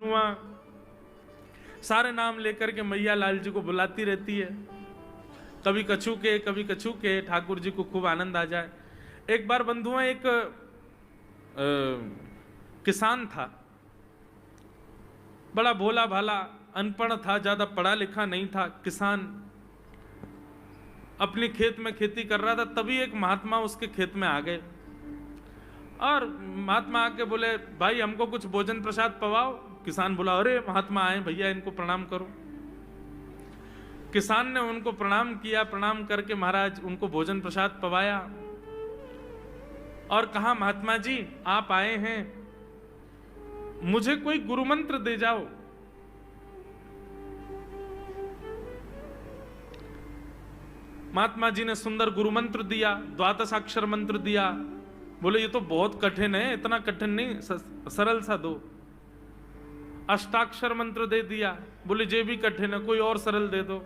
कनुआ, सारे नाम लेकर के मैया लाल जी को बुलाती रहती है। कभी कछू के ठाकुर जी को खूब आनंद आ जाए। एक बार बंधुआ एक किसान था, बड़ा भोला भाला, अनपढ़ था, ज्यादा पढ़ा लिखा नहीं था। किसान अपने खेत में खेती कर रहा था, तभी एक महात्मा उसके खेत में आ गए और महात्मा आके बोले, भाई हमको कुछ भोजन प्रसाद पवाओ। किसान बोला, अरे महात्मा आए भैया, इनको प्रणाम करो। किसान ने उनको प्रणाम किया, प्रणाम करके महाराज उनको भोजन प्रसाद पवाया और कहा, महात्मा जी आप आए हैं, मुझे कोई गुरु मंत्र दे जाओ। महात्मा जी ने सुंदर गुरु मंत्र दिया, द्वादशाक्षर मंत्र दिया। बोले ये तो बहुत कठिन है, इतना कठिन नहीं, सरल सा दो। अष्टाक्षर मंत्र दे दिया। बोले ये भी कठिन है, कोई और सरल दे दो।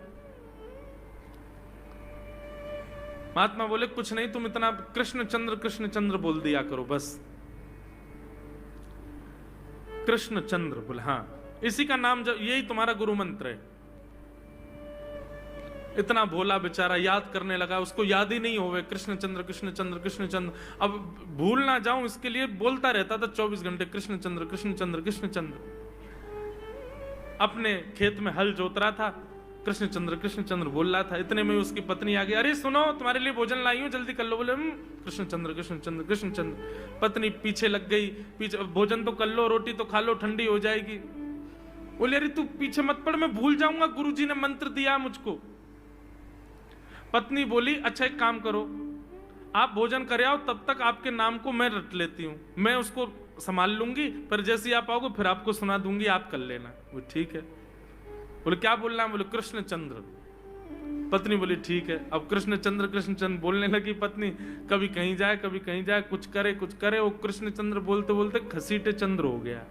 महात्मा बोले कुछ नहीं, तुम इतना कृष्ण चंद्र बोल दिया करो बस। कृष्ण चंद्र बोले, हाँ इसी का नाम, जब यही तुम्हारा गुरु मंत्र है। इतना भोला बेचारा याद करने लगा, उसको याद ही नहीं होवे कृष्ण चंद्र। अब भूल ना जाऊं इसके लिए बोलता रहता था 24 घंटे, कृष्ण चंद्र। अपने खेत में हल जोत रहा था, कृष्ण चंद्र बोल रहा था। इतने में उसकी पत्नी आ गई, अरे सुनो तुम्हारे लिए भोजन लाई हूं, जल्दी कर लो। बोले कृष्ण चंद्र। पत्नी पीछे लग गई, पीछे, भोजन तो कर लो, रोटी तो खा लो, ठंडी हो जाएगी। बोले अरे तू पीछे मत पड़, मैं भूल जाऊंगा, गुरुजी ने मंत्र दिया मुझको। पत्नी बोली, अच्छा एक काम करो, आप भोजन कर आओ, तब तक आपके नाम को मैं रट लेती हूं, मैं उसको संभाल लूंगी, पर जैसे ही आप आओगे फिर आपको सुना दूंगी, आप कर लेना। वो ठीक है। बोले क्या बोलना है? बोले कृष्ण चंद्र। पत्नी बोली ठीक है। अब कृष्ण चंद्र बोलने लगी पत्नी, कभी कहीं जाए कभी कहीं जाए, कुछ करे। वो कृष्ण चंद्र बोलते बोलते घसीटे चंद्र हो गया।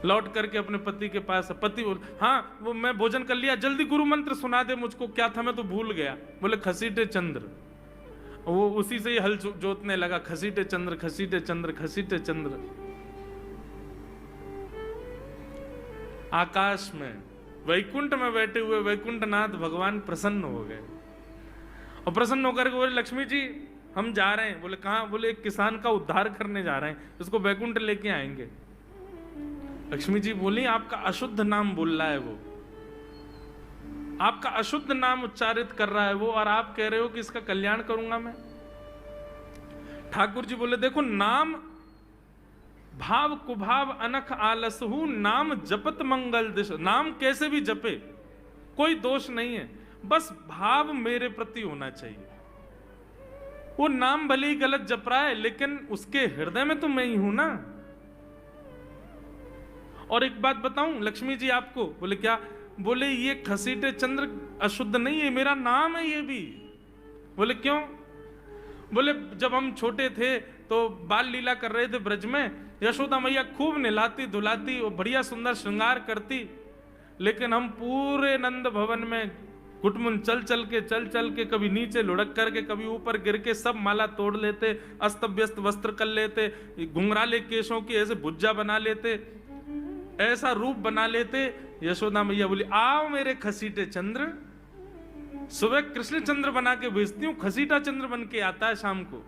लौट करके अपने पति के पास, पति बोल, हाँ वो मैं भोजन कर लिया, जल्दी गुरु मंत्र सुना दे मुझको, क्या था मैं तो भूल गया। बोले घसीटे चंद्र। वो उसी से ही हल जोतने लगा, घसीटे चंद्र। आकाश में वैकुंठ में बैठे हुए वैकुंठनाथ भगवान प्रसन्न हो गए और प्रसन्न होकर के बोले, लक्ष्मी जी हम जा रहे हैं। बोले कहां? बोले एक किसान का उद्धार करने जा रहे हैं, उसको वैकुंठ लेके आएंगे। लक्ष्मी जी बोली, आपका अशुद्ध नाम बोल रहा है वो, आपका अशुद्ध नाम उच्चारित कर रहा है वो, और आप कह रहे हो कि इसका कल्याण करूंगा मैं। ठाकुर जी बोले, देखो नाम भाव कुभाव अनख आलसहु, नाम जपत मंगल दिश। नाम कैसे भी जपे कोई दोष नहीं है, बस भाव मेरे प्रति होना चाहिए। वो नाम भले ही गलत जप रहा है, लेकिन उसके हृदय में तो मैं ही हूं ना। और एक बात बताऊं लक्ष्मी जी आपको। बोले क्या? बोले ये घसीटे चंद्र अशुद्ध नहीं है, मेरा नाम है ये भी। बोले क्यों? बोले जब हम छोटे थे तो बाल लीला कर रहे थे ब्रज में, यशोदा मैया खूब नहलाती धुलाती और बढ़िया सुंदर श्रृंगार करती, लेकिन हम पूरे नंद भवन में घुटमुन चल चल के कभी नीचे लुढ़क करके कभी ऊपर गिर के सब माला तोड़ लेते, अस्त व्यस्त वस्त्र कर लेते, घुंघराले केशों की ऐसे भुज्जा बना लेते, ऐसा रूप बना लेते। यशोदा मैया बोली, आओ मेरे खसीटे चंद्र, सुबह कृष्ण चंद्र बना के भेजती हूँ, खसीटा चंद्र बन के आता है शाम को।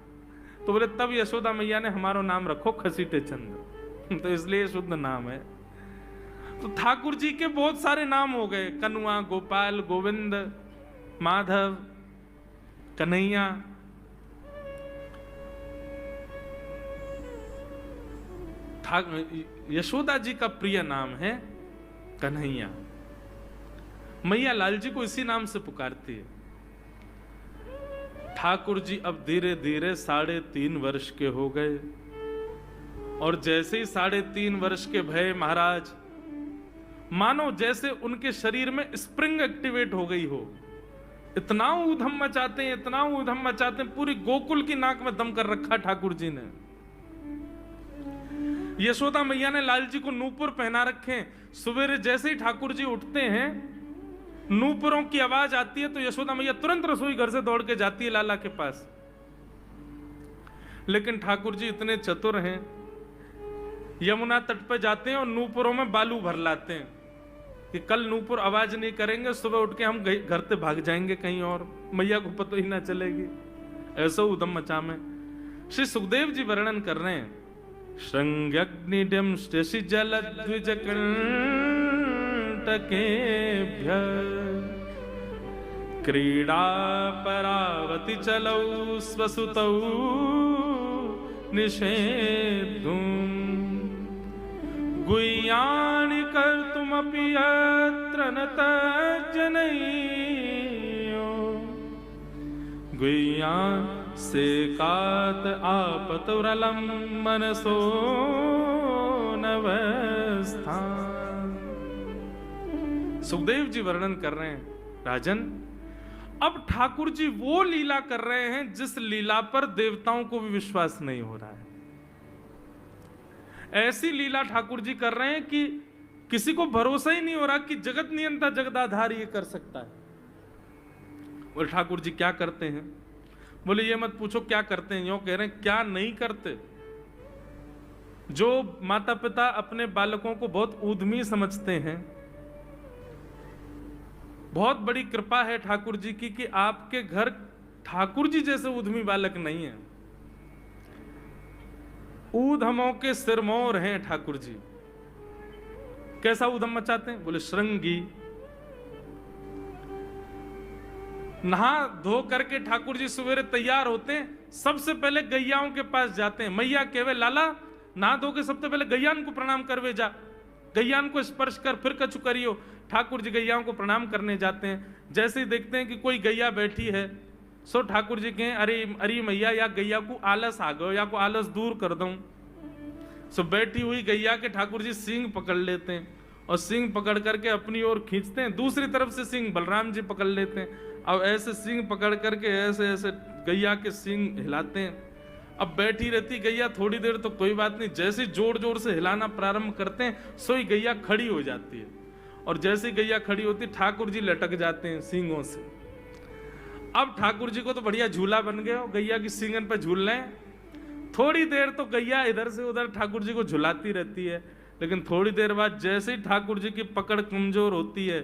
तो बोले तब यशोदा मैया ने हमारा नाम रखो खसीटे चंद्र, तो इसलिए शुद्ध नाम है। तो ठाकुर जी के बहुत सारे नाम हो गए, कनुआ, गोपाल, गोविंद, माधव, कन्हैया। यशोदा जी का प्रिय नाम है कन्हैया। मैया लाल जी को इसी नाम से पुकारती है। ठाकुर जी अब धीरे धीरे 3.5 वर्ष के हो गए, और जैसे ही 3.5 वर्ष के भय महाराज, मानो जैसे उनके शरीर में स्प्रिंग एक्टिवेट हो गई हो। इतना ऊधम मचाते हैं, पूरी गोकुल की नाक में दम कर रखा ठाकुर जी ने। यशोदा मैया ने लाल जी को नूपुर पहना रखे। सवेरे जैसे ही ठाकुर जी उठते हैं, नूपुरों की आवाज आती है तो यशोदा मैया तुरंत रसोई घर से दौड़ के जाती है लाला के पास। लेकिन ठाकुर जी इतने चतुर हैं, यमुना तट पे जाते हैं और नूपुरों में बालू भर लाते हैं कि कल नूपुर आवाज नहीं करेंगे, सुबह उठ के हम घर से भाग जाएंगे कहीं और, मैया को पता ही ना चलेगी। ऐसा उदम मचा में श्री सुखदेव जी वर्णन कर रहे हैं, श्रृंग्यग्निडम शशि जल द्विज कंटकेभ्य क्रीड़ा परावति चलौ स्वसुतौ निषेधुम गुह्यानि कर्तुमपि यत्र न तज्जनयो गुह्यान् सेकात आपतुरलं मनसो नवस्थान। सुखदेव जी वर्णन कर रहे हैं, राजन अब ठाकुर जी वो लीला कर रहे हैं जिस लीला पर देवताओं को भी विश्वास नहीं हो रहा है। ऐसी लीला ठाकुर जी कर रहे हैं कि किसी को भरोसा ही नहीं हो रहा कि जगत नियंता जगदाधार ये कर सकता है। और ठाकुर जी क्या करते हैं? बोले ये मत पूछो क्या करते हैं, यूं कह रहे हैं क्या नहीं करते। जो माता पिता अपने बालकों को बहुत ऊधमी समझते हैं, बहुत बड़ी कृपा है ठाकुर जी की कि आपके घर ठाकुर जी जैसे उद्यमी बालक नहीं है। ऊधमों के सिरमौर हैं ठाकुर जी। कैसा उधम मचाते हैं? बोले श्रृंगी। नहा धो करके ठाकुर जी सवेरे तैयार होते हैं, सबसे पहले गैयाओं के पास जाते हैं। मैया कहवे लाला नहा धो के सबसे पहले गैयान को प्रणाम करवे जा, गैयान को स्पर्श कर फिर कछु करियो। ठाकुर जी गैयाओं को प्रणाम करने जाते हैं। जैसे ही देखते हैं कि कोई गैया बैठी है, सो ठाकुर जी कहें अरे अरे मैया या गैया को आलस आ गयो, या को आलस दूर कर दूं। सो बैठी हुई गैया के ठाकुर जी सींग पकड़ लेते हैं और सींग पकड़ करके अपनी ओर खींचते हैं, दूसरी तरफ से सींग बलराम जी पकड़ लेते हैं। अब ऐसे सींग पकड़ करके ऐसे ऐसे गैया के सींग हिलाते हैं। अब बैठी रहती गैया थोड़ी देर तो कोई बात नहीं, जैसे जोर जोर से हिलाना प्रारंभ करते हैं सोई गैया खड़ी हो जाती है। और जैसे गैया खड़ी होती ठाकुर जी लटक जाते हैं सींगों से। अब ठाकुर जी को तो बढ़िया झूला बन गया, गैया की सींगन पे झूल रहे हैं। थोड़ी देर तो गैया इधर से उधर ठाकुर जी को झुलाती रहती है, लेकिन थोड़ी देर बाद जैसे ही ठाकुर जी की पकड़ कमजोर होती है,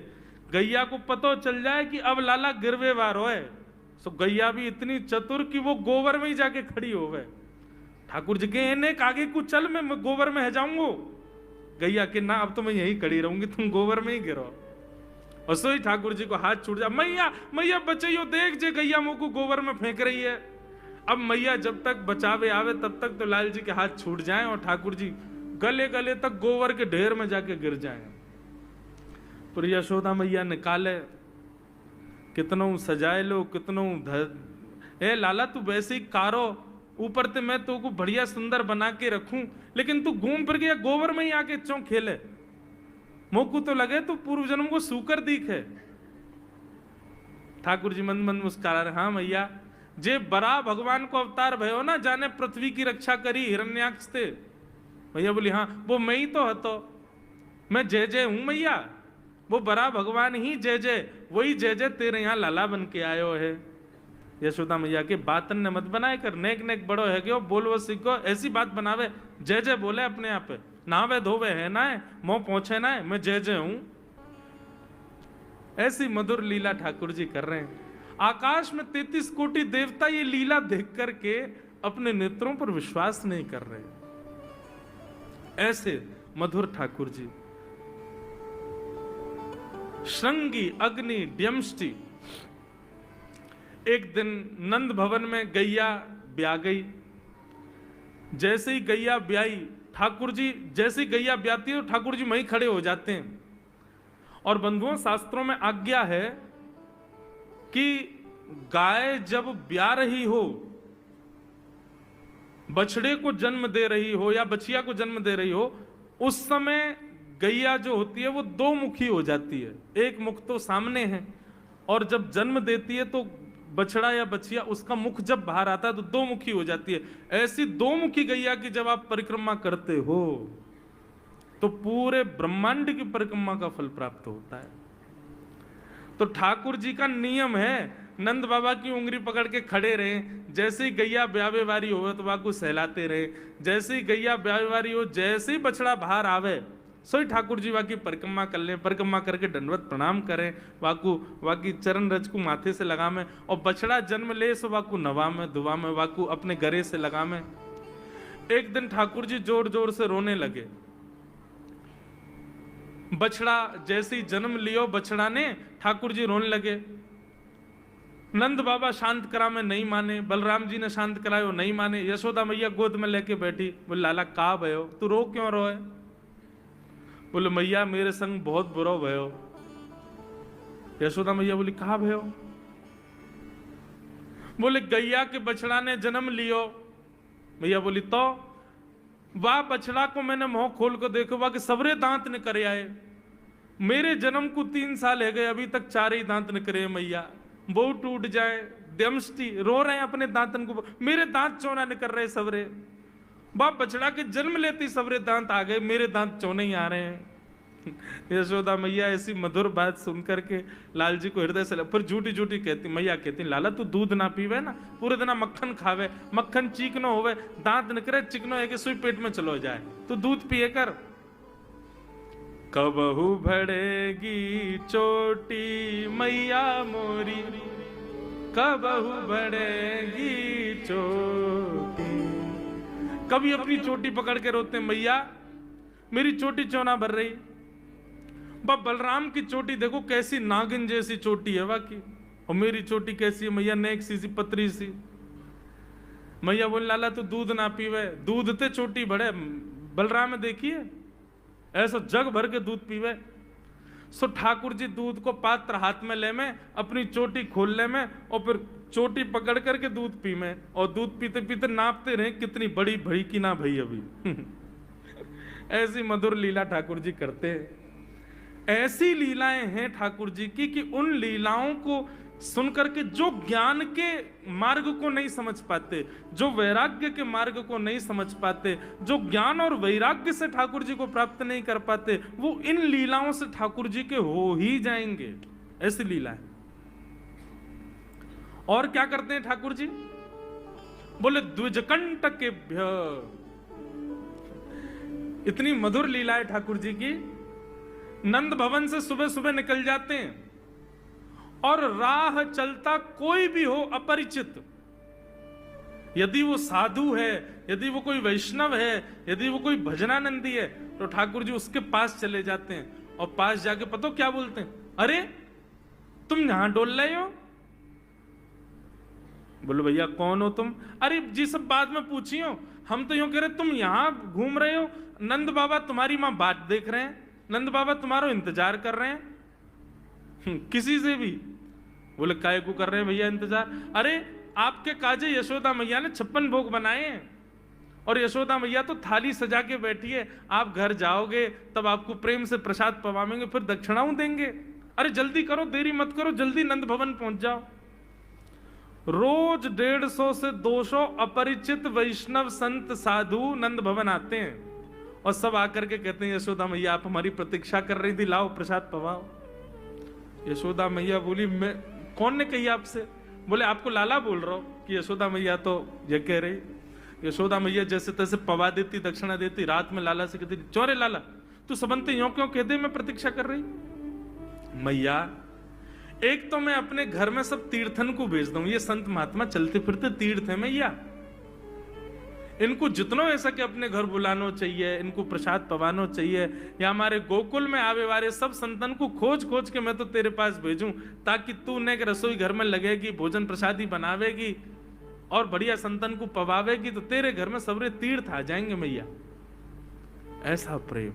गैया को पता चल जाए कि अब लाला गिरवे वार है, तो गैया भी इतनी चतुर कि वो गोबर में ही जाके खड़ी हो गए। ठाकुर जी के ने आगे को चल, मैं गोबर में है जाऊंगो। गैया के ना अब तो मैं यहीं खड़ी रहूंगी, तुम गोबर में ही गिरो। और सोई ठाकुर जी को हाथ छूट जा, मैया मैया बचाइयो, देख जे गैया मुंह को गोबर में फेंक रही है। अब मैया जब तक बचावे आवे तब तक तो लाल जी के हाथ छूट जाएं और ठाकुर जी गले गले तक गोबर के ढेर में जाके गिर जाएं। पर यशोदा मैया निकाले, कितनों सजाए लो, कितनों ए लाला तू वैसे ही कारो, ऊपर ते मैं तो को बढ़िया सुंदर बना के रखूं, लेकिन तू घूम फिर गया गोबर में ही आके चौं खेले। मोकू तो लगे तू पूर्व जन्म को सूकर दिखे। ठाकुर जी मंद मंद मुस्कुरा रहे, हाँ मैया जे बरा भगवान को अवतार भयो ना, जाने पृथ्वी की रक्षा करी हिरण्याक्ष थे। मैया बोली हाँ वो मैं ही तो हतो, मैं जय जय हूं मैया, वो बरा भगवान ही जय जय, वही जय जय तेरे यहाँ लाला बन के आयो है। यशोदा मैया के बातन ने मत बनाए कर, नेक नेक बड़ो है क्यों बोलवो सीखो, ऐसी बात बनावे, जय जय बोले अपने आप पे, नावे धोवे है ना है, मोह पहुंचे ना है, मैं जय जय हूं। ऐसी मधुर लीला ठाकुर जी कर रहे हैं। आकाश में 33 कोटि देवता ये लीला देख करके अपने नेत्रों पर विश्वास नहीं कर रहे। ऐसे मधुर ठाकुर जी। श्रृंगी अग्नि ड्यमष्टि। एक दिन नंद भवन में गैया ब्याह गई। जैसे ही गैया ब्याई, ठाकुर जी जैसे ही गैया ब्याती है तो ठाकुर जी वहीं खड़े हो जाते हैं। और बंधुओं शास्त्रों में आज्ञा है कि गाय जब ब्याह रही हो, बछड़े को जन्म दे रही हो या बछिया को जन्म दे रही हो, उस समय गैया जो होती है वो दो मुखी हो जाती है। एक मुख तो सामने है, और जब जन्म देती है तो बछड़ा या बछिया उसका मुख जब बाहर आता है तो दो मुखी हो जाती है। ऐसी दो मुखी गैया की जब आप परिक्रमा करते हो तो पूरे ब्रह्मांड की परिक्रमा का फल प्राप्त होता है। तो ठाकुर जी का नियम है, नंद बाबा की उंगली पकड़ के खड़े रहे। जैसे ही गैया ब्यावे वारी हो तो वाकू सहलाते रहे। जैसे ही गैया ब्यावे वारी हो, जैसे ही बछड़ा बाहर आवे, सोई ठाकुर जी वाकी परिक्रमा कर ले, परिक्रमा करके दंडवत प्रणाम करें, वाकू वाकी चरण रज को माथे से लगा में, और बछड़ा जन्म ले सो वाकू नवा में दुआ में, वाकू अपने गरे से लगा में। एक दिन ठाकुर जी जोर जोर से रोने लगे। बछड़ा जैसे ही जन्म लियो बछड़ा ने, ठाकुर जी रोने लगे। नंद बाबा शांत करा में नहीं माने, बलराम जी ने शांत करायो नहीं माने। यशोदा मैया गोद में लेके बैठी, बोले लाला का भयो, तू रो क्यों रोए? बोले मैया मेरे संग बहुत बुरा भयो। यशोदा मैया बोली कहा भयो? बोले गैया के बछड़ा ने जन्म लियो। मैया बोली तो वाह बछड़ा को मैंने मुंह खोल कर देखो, वाह के सबरे दांत ने करे आए। मेरे जन्म को 3 साल है गए, अभी तक 4 ही दांत ने करे मैया। वो टूट जाए दमस्ती रो रहे हैं अपने दांतन को, मेरे दांत चौना ने कर रहे सबरे। बाप बछड़ा के जन्म लेते सबरे दांत आ गए, मेरे दांत चौने ही आ रहे हैं। यशोदा मैया ऐसी मधुर बात सुन करके लाल जी को हृदय से फिर झूठी झूठी कहती, मैया कहती लाला तू दूध ना पीवे ना, पूरे दिन मक्खन खावे, मक्खन चीकनो होवे, दांत निकरे चिकनो है कि सुई पेट में चलो जाए, तू दूध पिए कर। कबहू भड़ेगी चोटी मैया मोरी, कबहू भड़ेगी चोटी। कभी अपनी चोटी पकड़ के रोते मैया मेरी चोटी चौना भर रही। बलराम की चोटी देखो कैसी नागिन जैसी चोटी है वाकई, और मेरी चोटी कैसी है मैया, नेक सी पतरी सी। मैया बोल लाला तू दूध ना पीवे, दूध ते चोटी बढ़े। बलराम में देखिए ऐसा जग भर के दूध पीवे। सो ठाकुर जी दूध को पात्र हाथ में ले में, अपनी चोटी खोल ले में, और फिर चोटी पकड़ करके दूध पी में, और दूध पीते पीते नापते रहे कितनी बड़ी भई कि ना भई अभी। ऐसी मधुर लीला ठाकुर जी करते हैं। ऐसी लीलाएं हैं ठाकुर जी की कि उन लीलाओं को सुनकर के जो ज्ञान के मार्ग को नहीं समझ पाते, जो वैराग्य के मार्ग को नहीं समझ पाते, जो ज्ञान और वैराग्य से ठाकुर जी को प्राप्त नहीं कर पाते, वो इन लीलाओं से ठाकुर जी के हो ही जाएंगे। ऐसी लीलाएं। और क्या करते हैं ठाकुर जी? बोले द्विजकंटकेभ्य। इतनी मधुर लीला है ठाकुर जी की। नंद भवन से सुबह सुबह निकल जाते हैं, और राह चलता कोई भी हो अपरिचित, यदि वो साधु है, यदि वो कोई वैष्णव है, यदि वो कोई भजनानंदी है, तो ठाकुर जी उसके पास चले जाते हैं, और पास जाके पता क्या बोलते हैं? अरे तुम यहां डोल रहे हो? बोलो भैया कौन हो तुम? अरे जी सब बाद में पूछियो, हम तो यूं कह रहे तुम यहां घूम रहे हो, नंद बाबा तुम्हारी मां बात देख रहे हैं, नंद बाबा तुम्हारा इंतजार कर रहे हैं। किसी से भी? बोले काय को कर रहे हैं भैया इंतजार? अरे आपके काजे यशोदा मैया ने 56 भोग बनाए हैं, और यशोदा मैया तो थाली सजा के बैठी है, आप घर जाओगे तब आपको प्रेम से प्रसाद पवाएंगे, फिर दक्षिणाओं देंगे। अरे जल्दी करो, देरी मत करो, जल्दी नंद भवन पहुंच जाओ। रोज 150 से 200 अपरिचित वैष्णव संत साधु नंद भवन आते हैं, और सब आकर के कहते हैं यशोदा मैया आप हमारी प्रतीक्षा कर रही थी, लाओ प्रसाद पवाओ। यशोदा मैया बोली मैं कौन ने कही आपसे? बोले आपको लाला बोल रहा हूं कि यशोदा मैया तो ये कह रही। यशोदा मैया जैसे तैसे पवा देती, दक्षिणा देती, रात में लाला से कहती चौरे लाला तू सबंते यूं क्यों कह दे मैं प्रतीक्षा कर रही? मैया एक तो मैं अपने घर में सब तीर्थन को भेज दूं, ये संत महात्मा चलते फिरते तीर्थ है मैया, इनको जितनो ऐसा कि अपने घर बुलानो चाहिए, इनको प्रसाद पवानो चाहिए, या हमारे गोकुल में आवे वाले सब संतन को खोज खोज के मैं तो तेरे पास भेजूं, ताकि तू ने रसोई घर में लगेगी, भोजन प्रसादी बनावेगी, और बढ़िया संतन को पवावेगी, तो तेरे घर में सबरे तीर्थ आ जाएंगे मैया। ऐसा प्रेम।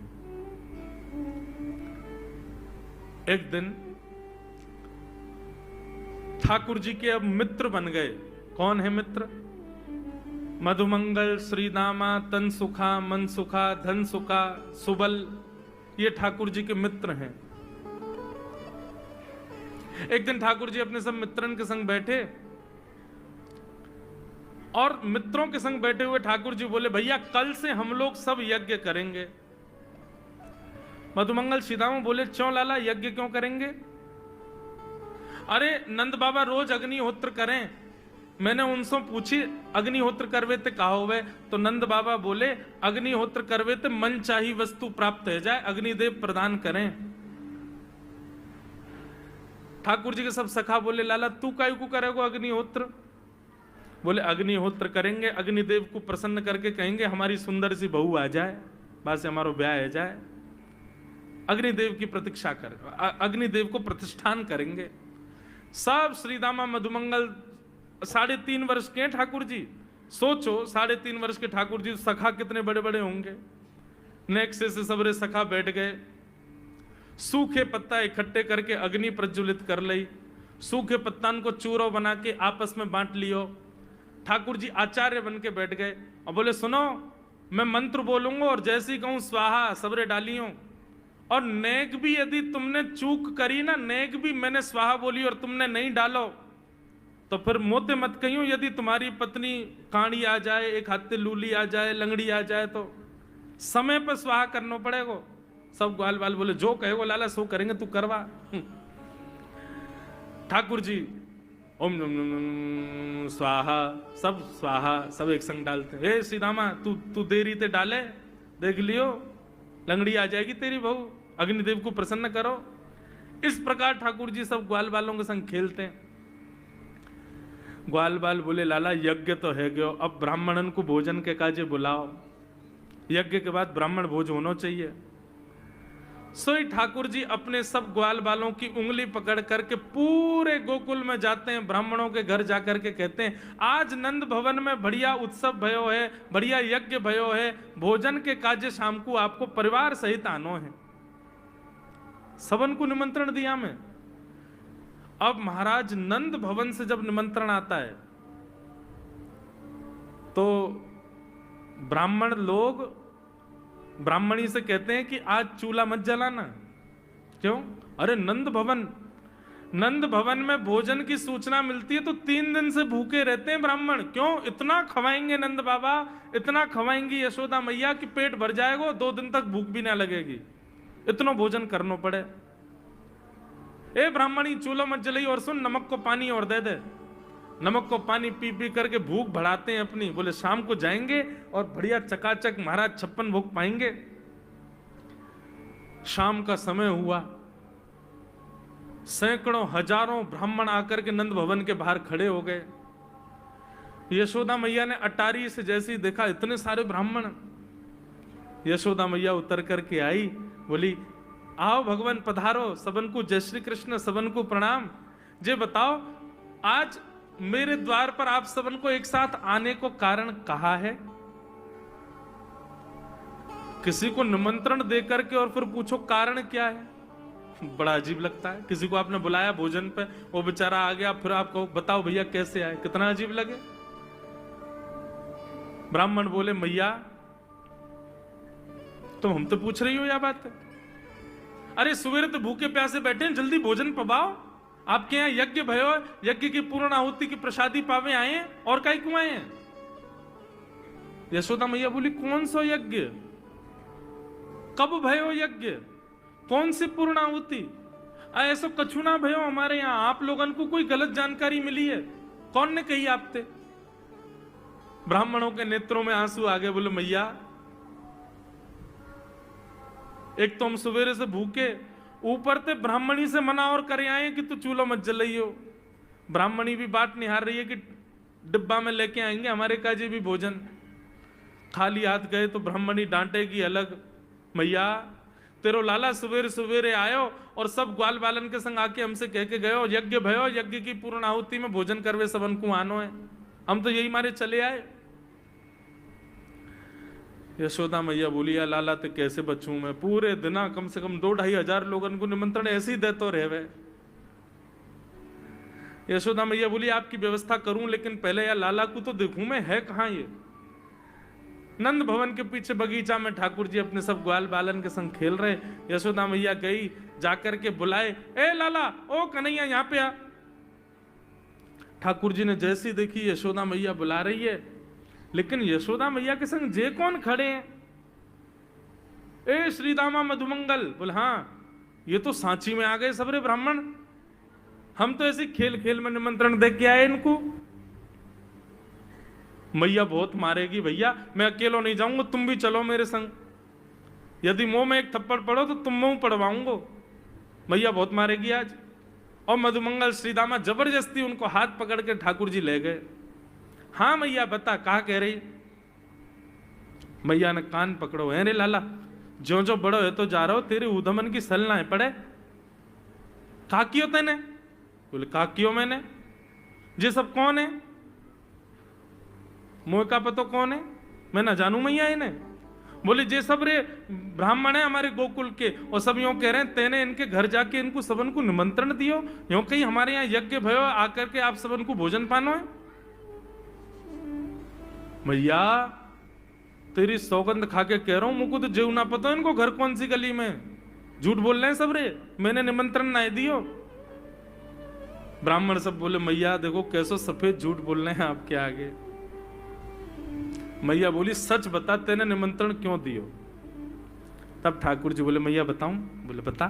एक दिन ठाकुर जी के अब मित्र बन गए। कौन है मित्र? मधुमंगल, श्रीदामा, तन सुखा, मन सुखा, धन सुखा, सुबल, ये ठाकुर जी के मित्र हैं। एक दिन ठाकुर जी अपने सब मित्रन के संग बैठे, और मित्रों के संग बैठे हुए ठाकुर जी बोले भैया कल से हम लोग सब यज्ञ करेंगे। मधुमंगल, श्रीदामा बोले क्यों लाला यज्ञ क्यों करेंगे? अरे नंद बाबा रोज अग्निहोत्र करें। मैंने उनसे पूछी अग्निहोत्र करवे ते कहा होवे, तो नंद बाबा बोले अग्निहोत्र करवे ते मन चाही वस्तु प्राप्त हो जाए, अग्निदेव प्रदान करें। ठाकुर जी के सब सखा बोले लाला तू काहे को करेगो अग्निहोत्र? बोले अग्निहोत्र करेंगे, अग्निदेव को प्रसन्न करके कहेंगे हमारी सुंदर सी बहू आ जाए, बस हमारो ब्याह हो जाए। अग्निदेव की प्रतीक्षा कर, अग्निदेव को प्रतिष्ठान करेंगे। सब श्रीदामा मधुमंगल 3.5 वर्ष के ठाकुर जी, सोचो 3.5 वर्ष के ठाकुर जी, सखा कितने बड़े बड़े होंगे। नेक्से से सबरे सखा बैठ गए, सूखे पत्ता इकट्ठे करके अग्नि प्रज्वलित कर ली, सूखे पत्तान को चूरो बना के आपस में बांट लियो। ठाकुर जी आचार्य बन के बैठ गए और बोले सुनो मैं मंत्र बोलूंगा और जैसी कहूं स्वाहा सबरे डालियों, और नेक भी यदि तुमने चूक करी ना, नेक भी मैंने स्वाहा बोली और तुमने नहीं डालो तो फिर मोते मत कहियो। यदि तुम्हारी पत्नी काणी आ जाए, एक हाथे लूली आ जाए, लंगड़ी आ जाए तो समय पर स्वाहा करना पड़ेगा। सब ग्वाल बाल बोले जो कहेगो लाला सो करेंगे, तू करवा। ठाकुर जी ओम नम नम स्वाहा, सब स्वाहा सब एक संग डालते। हे श्रीदामा तू देरी ते डाले, देख लियो लंगड़ी आ जाएगी तेरी बहू, अग्निदेव को प्रसन्न करो। इस प्रकार ठाकुर जी सब ग्वाल बालों के संग खेलते हैं। ग्वाल बाल बोले लाला यज्ञ तो है गयो, अब ब्राह्मणन को भोजन के काजे बुलाओ, यज्ञ के बाद ब्राह्मण भोज होना चाहिए। सोई ठाकुर जी अपने सब ग्वाल बालों की उंगली पकड़ करके पूरे गोकुल में जाते हैं, ब्राह्मणों के घर जाकर के कहते हैं आज नंद भवन में बढ़िया उत्सव भयो है, बढ़िया यज्ञ भयो है, भोजन के काजे शाम को आपको परिवार सहित आनो है। सबन को निमंत्रण दिया मैं। अब महाराज नंद भवन से जब निमंत्रण आता है तो ब्राह्मण लोग ब्राह्मणी से कहते हैं कि आज चूल्हा मत जलाना। क्यों? अरे नंद भवन में भोजन की सूचना मिलती है तो 3 दिन से भूखे रहते हैं ब्राह्मण। क्यों? इतना खवाएंगे नंद बाबा, इतना खवाएंगी यशोदा मैया कि पेट भर जाएगा, 2 दिन तक भूख भी ना लगेगी, इतना भोजन करना पड़े। ए ब्राह्मणी चूल्हा मत जलाई, और सुन नमक को पानी और दे दे। नमक को पानी पी पी करके भूख बढ़ाते हैं अपनी। बोले शाम को जाएंगे और बढ़िया चकाचक महाराज 56 भोग पाएंगे। शाम का समय हुआ, सैकड़ों हजारों ब्राह्मण आकर के नंद भवन के बाहर खड़े हो गए। यशोदा मैया ने अटारी से जैसे ही देखा इतने सारे ब्राह्मण, यशोदा मैया उतर करके आई, बोली आओ भगवान पधारो, सबन को जय श्री कृष्ण, सबन को प्रणाम। जे बताओ आज मेरे द्वार पर आप सबन को एक साथ आने को कारण कहा है? किसी को निमंत्रण दे करके और फिर पूछो कारण क्या है, बड़ा अजीब लगता है। किसी को आपने बुलाया भोजन पे, वो बेचारा आ गया, फिर आपको बताओ भैया कैसे आए, कितना अजीब लगे। ब्राह्मण बोले मैया तुम हम तो पूछ रही हो या बात है? अरे सवेरे तो भूखे प्यासे बैठे हैं, जल्दी भोजन पवाओ। आपके यहाँ यज्ञ भयो, यज्ञ की पूर्ण आहुति की प्रसादी पावे आए हैं, और काहे क्यों आए हैं? यशोदा मैया बोली कौन सा यज्ञ, कब भयो यज्ञ, कौन सी पूर्ण आहुति? ऐसा कछु ना भयो हमारे यहाँ, आप लोगन को कोई गलत जानकारी मिली है, कौन ने कही आपते? ब्राह्मणों के नेत्रों में आंसू आ गए। बोले मैया एक तो हम सवेरे से भूखे, ऊपर से ब्राह्मणी से मना और करे आए कि तू चूल्हा मत जलाइयो। ब्राह्मणी भी बात निहार रही है कि डिब्बा में लेके आएंगे हमारे काजे भी भोजन। खाली हाथ गए तो ब्राह्मणी डांटेगी अलग। मैया तेरो लाला सवेरे सवेरे आयो और सब ग्वाल बालन के संग आके हमसे कह के गयो यज्ञ भयो, यज्ञ की पूर्ण आहुति में भोजन करवे सबन को आनो है, हम तो यही मारे चले आए। यशोदा मैया बोली या लाला ते कैसे बचूं मैं, पूरे दिना कम से कम 2-2.5 हजार लोगन को निमंत्रण ऐसे ही दे तो रहे। यशोदा मैया बोली आपकी व्यवस्था करूं, लेकिन पहले या लाला को तो देखूं मैं, है कहां ये? नंद भवन के पीछे बगीचा में ठाकुर जी अपने सब ग्वाल बालन के संग खेल रहे। यशोदा मैया गई, जाकर के बुलाए, ए लाला, ओ कन्हैया यहाँ पे आ। ठाकुर जी ने जैसी देखी यशोदा मैया बुला रही है, लेकिन यशोदा मैया के संग जे कौन खड़े हैं? ए श्रीदामा मधुमंगल। बोले हाँ, ये तो सांची में आ गए सबरे ब्राह्मण। हम तो ऐसे खेल खेल में निमंत्रण दे के आए इनको। मैया बहुत मारेगी भैया, मैं अकेला नहीं जाऊंगा, तुम भी चलो मेरे संग, यदि मुंह में एक थप्पड़ पड़ो तो तुम मुंह पड़वाऊंगा। मैया बहुत मारेगी आज। और मधुमंगल श्रीदामा जबरदस्ती उनको हाथ पकड़ के ठाकुर जी ले गए। हाँ मैया बता, कहा कह रही। मैया ने कान पकड़ो, है रे लाला, जो जो बड़ो है तो जा रहा हो, तेरे उधमन की सल ना है पड़े। का कियो तेने? बोले का कियो मैंने? ये सब कौन है? मोह का पतो कौन है? मैं ना जानू मैया इन्हें। बोले जे सब रे ब्राह्मण है हमारे गोकुल के, और सब यूं कह रहे हैं तेने इनके घर जाके इनको सबन को निमंत्रण दियो, यूं कहीं हमारे यहाँ यज्ञ भयो आकर के आप सबन को भोजन पानो है। मैया तेरी सौगंध खा के कह रहा हूं, मुझको तो जीव ना पता इनको घर कौन सी गली में, झूठ बोल रहे हैं सब रे, मैंने निमंत्रण ना दियो। ब्राह्मण सब बोले मैया देखो कैसो सफेद झूठ बोल रहे हैं आपके आगे। मैया बोली सच बता, तेने निमंत्रण क्यों दियो? तब ठाकुर जी बोले मैया बताऊं? बोले बता।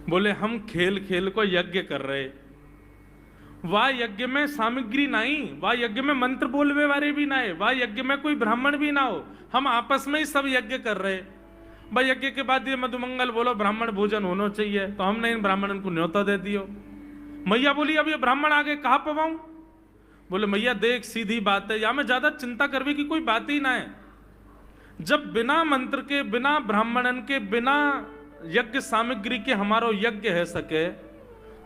बोले हम खेल खेल को यज्ञ कर रहे, वाह यज्ञ में सामग्री नहीं, वाह यज्ञ में मंत्र बोलवे वाले भी ना है, वाह यज्ञ में कोई ब्राह्मण भी ना हो, हम आपस में ही सब यज्ञ कर रहे। भाई यज्ञ के बाद ये मधुमंगल बोलो ब्राह्मण भोजन होना चाहिए, तो हमने इन ब्राह्मणों को न्योता दे दियो। मैया बोली अब ये ब्राह्मण आगे कहा पवाऊं? बोले मैया देख सीधी बात है, या में ज्यादा चिंता करवे की कोई बात ही ना है। जब बिना मंत्र के, बिना ब्राह्मणन के, बिना यज्ञ सामग्री के हमारो यज्ञ है सके,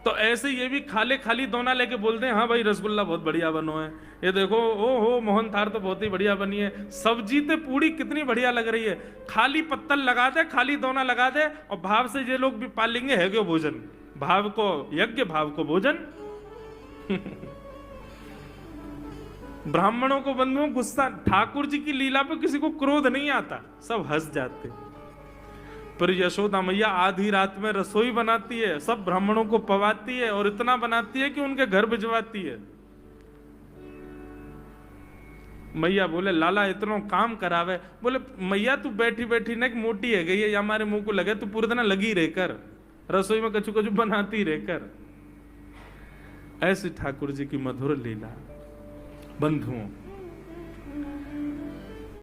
तो ऐसे ये भी खाले खाली दोना लेके बोलते हैं हाँ भाई रसगुल्ला बहुत बढ़िया बनो है, ये देखो ओ हो मोहन थार तो बहुत ही बढ़िया बनी है, सब्जी तो पूरी कितनी बढ़िया लग रही है, खाली पत्तल लगा दे, खाली दोना लगा दे, और भाव से ये लोग भी पाल लेंगे है क्यों भोजन, भाव को यज्ञ भाव को भोजन। ब्राह्मणों को बंधुओं गुस्सा, ठाकुर जी की लीला पर किसी को क्रोध नहीं आता, सब हंस जाते। पर यशोदा मैया आधी रात में रसोई बनाती है, सब ब्राह्मणों को पवाती है, और इतना बनाती है कि उनके घर भिजवाती है। मैया बोले लाला इतना काम करावे। बोले मैया तू बैठी बैठी ना मोटी है गई है, या हमारे मुंह को लगे, तू पूरे दिन लगी रहकर रसोई में कछु कछु बनाती रहकर। ऐसी ठाकुर जी की मधुर लीला। बंधुओं